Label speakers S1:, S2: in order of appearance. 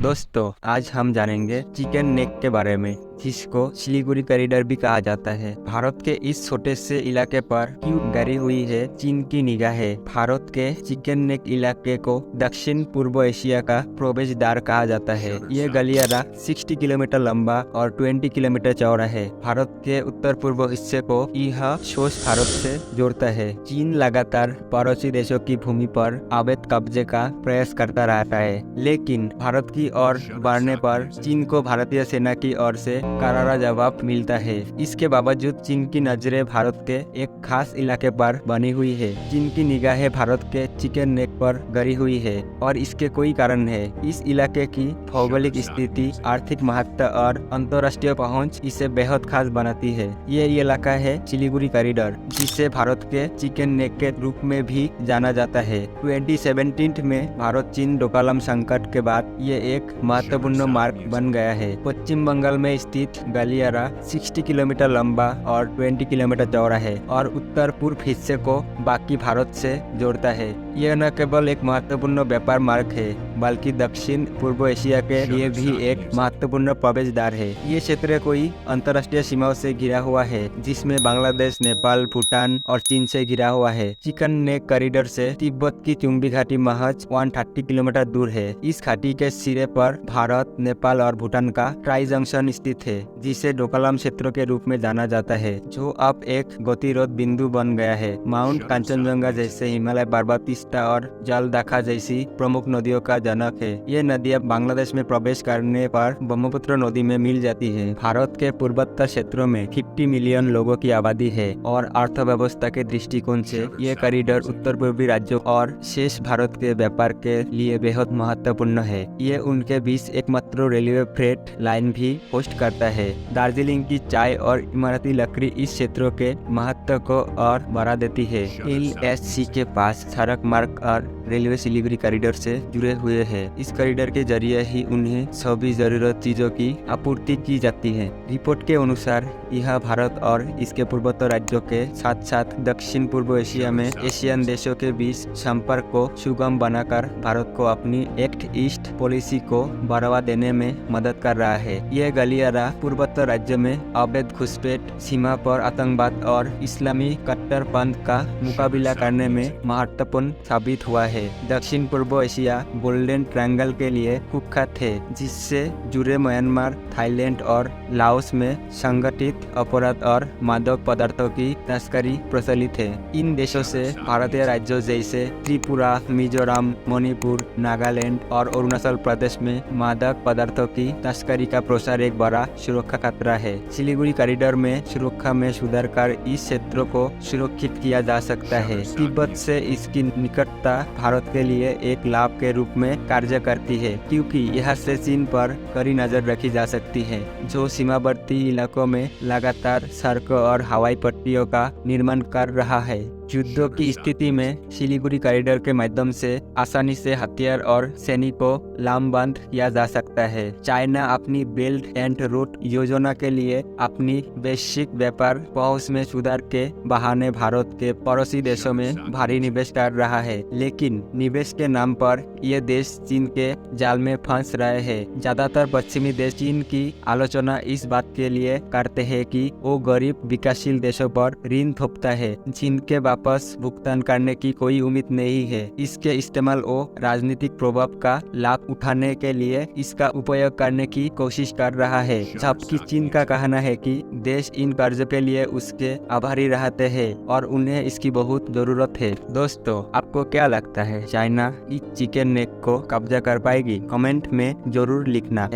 S1: दोस्तों, आज हम जानेंगे चिकन नेक के बारे में, जिसको सिलीगुड़ी कॉरिडोर भी कहा जाता है। भारत के इस छोटे से इलाके पर क्यों गड़ी हुई है चीन की निगाहें। भारत के चिकन नेक इलाके को दक्षिण पूर्व एशिया का प्रवेश द्वार कहा जाता है। यह गलियारा 60 किलोमीटर लंबा और 20 किलोमीटर चौड़ा है। भारत के उत्तर पूर्व हिस्से को यह ठोस भारत से जोड़ता है। चीन लगातार पड़ोसी देशों की भूमि पर अवैध कब्जे का प्रयास करता रहता है, लेकिन भारत की ओर बढ़ने पर चीन को भारतीय सेना की ओर से करारा जवाब मिलता है। इसके बावजूद चीन की नजरें भारत के एक खास इलाके पर बनी हुई है। चीन की निगाहें भारत के चिकन नेक पर गड़ी हुई है और इसके कोई कारण है। इस इलाके की भौगोलिक स्थिति, आर्थिक महत्व और अंतर्राष्ट्रीय पहुंच इसे बेहद खास बनाती है। ये इलाका है सिलीगुड़ी कॉरिडोर, जिसे भारत के चिकन नेक के रूप में भी जाना जाता है। 2017 में भारत चीन डोकलाम संकट के बाद ये एक महत्वपूर्ण मार्ग बन गया है। पश्चिम बंगाल में स्थित गलियारा 60 किलोमीटर लंबा और 20 किलोमीटर चौड़ा है और उत्तर पूर्व हिस्से को बाकी भारत से जोड़ता है। यह न केवल एक महत्वपूर्ण व्यापार मार्ग है, बल्कि दक्षिण पूर्व एशिया के लिए भी एक महत्वपूर्ण प्रवेश द्वार है। ये क्षेत्र कोई अंतर्राष्ट्रीय सीमाओं से घिरा हुआ है, जिसमें बांग्लादेश, नेपाल, भूटान और चीन से घिरा हुआ है। चिकन नेक कॉरिडोर से तिब्बत की चुंबी घाटी महज 130 किलोमीटर दूर है। इस घाटी के सिरे पर भारत, नेपाल और भूटान का ट्राई जंक्शन स्थित है, जिसे डोकलाम क्षेत्र के रूप में जाना जाता है, जो अब एक गतिरोध बिंदु बन गया है। माउंट कंचनजंगा जैसे हिमालय पर्वत, तीस्ता और जलदाखा जैसी प्रमुख नदियों का जनक है। ये नदियां बांग्लादेश में प्रवेश करने पर ब्रह्मपुत्र नदी में मिल जाती है। भारत के पूर्वोत्तर क्षेत्रों में 50 मिलियन लोगों की आबादी है और अर्थव्यवस्था के दृष्टिकोण से ये कॉरिडोर उत्तर पूर्वी राज्यों और शेष भारत के व्यापार के लिए बेहद महत्वपूर्ण है। ये उनके बीच एकमात्र रेलवे फ्रेट लाइन भी होस्ट करता है। दार्जिलिंग की चाय और इमारती लकड़ी इस क्षेत्रों के महत्व को और बढ़ा देती है। LSC के पास सड़क मार्ग और रेलवे सिलीगुड़ी कॉरिडोर से जुड़े हुए हैं। इस कॉरिडोर के जरिए ही उन्हें सभी जरूरत चीजों की आपूर्ति की जाती है। रिपोर्ट के अनुसार यह भारत और इसके पूर्वोत्तर राज्यों के साथ साथ दक्षिण पूर्व एशिया में एशियन देशों के बीच संपर्क को सुगम बनाकर भारत को अपनी एक्ट ईस्ट पॉलिसी को बढ़ावा देने में मदद कर रहा है। यह गलियारा पूर्वोत्तर राज्य में अवैध घुसपैठ, सीमा पर आतंकवाद और इस्लामी कट्टरपंथ का मुकाबला करने में महत्वपूर्ण साबित हुआ है। दक्षिण पूर्व एशिया गोल्डन ट्रायंगल के लिए कुख्यात है, जिससे जुड़े म्यांमार, थाईलैंड और लाओस में संगठित अपराध और मादक पदार्थों की तस्करी प्रचलित है। इन देशों से भारतीय राज्यों जैसे त्रिपुरा, मिजोरम, मणिपुर, नागालैंड और अरुणाचल प्रदेश में मादक पदार्थों की तस्करी का प्रसार एक बड़ा सुरक्षा खतरा है। सिलीगुड़ी कॉरिडोर में सुरक्षा में सुधार कर इस क्षेत्र को सुरक्षित किया जा सकता है। तिब्बत से इसकी निकटता भारत के लिए एक लाभ के रूप में कार्य करती है, क्योंकि यहाँ से चीन पर कड़ी नजर रखी जा सकती है, जो सीमावर्ती इलाकों में लगातार सड़कों और हवाई पट्टियों का निर्माण कर रहा है। युद्धों की स्थिति में सिलीगुड़ी कॉरिडोर के माध्यम से आसानी से हथियार और सैनिक को लामबंद किया जा सकता है। चाइना अपनी बेल्ट एंड रोड योजना के लिए अपनी वैश्विक व्यापार पहुंच में सुधार के बहाने भारत के पड़ोसी देशों में भारी निवेश कर रहा है, लेकिन निवेश के नाम पर ये देश चीन के जाल में फंस रहे हैं। ज्यादातर पश्चिमी देश चीन की आलोचना इस बात के लिए करते हैं कि वो गरीब विकासशील देशों पर ऋण थोपता है, जिनके वापस भुगतान करने की कोई उम्मीद नहीं है। इसके इस्तेमाल वो राजनीतिक प्रभाव का लाभ उठाने के लिए इसका उपयोग करने की कोशिश कर रहा है, जबकि चीन का कहना है कि देश इन कर्जों के लिए उसके आभारी रहते हैं और उन्हें इसकी बहुत जरूरत है। दोस्तों, आपको क्या लगता है, चाइना इस चिकन नेक को कब्जा कर पाएगी? कमेंट में जरूर लिखना।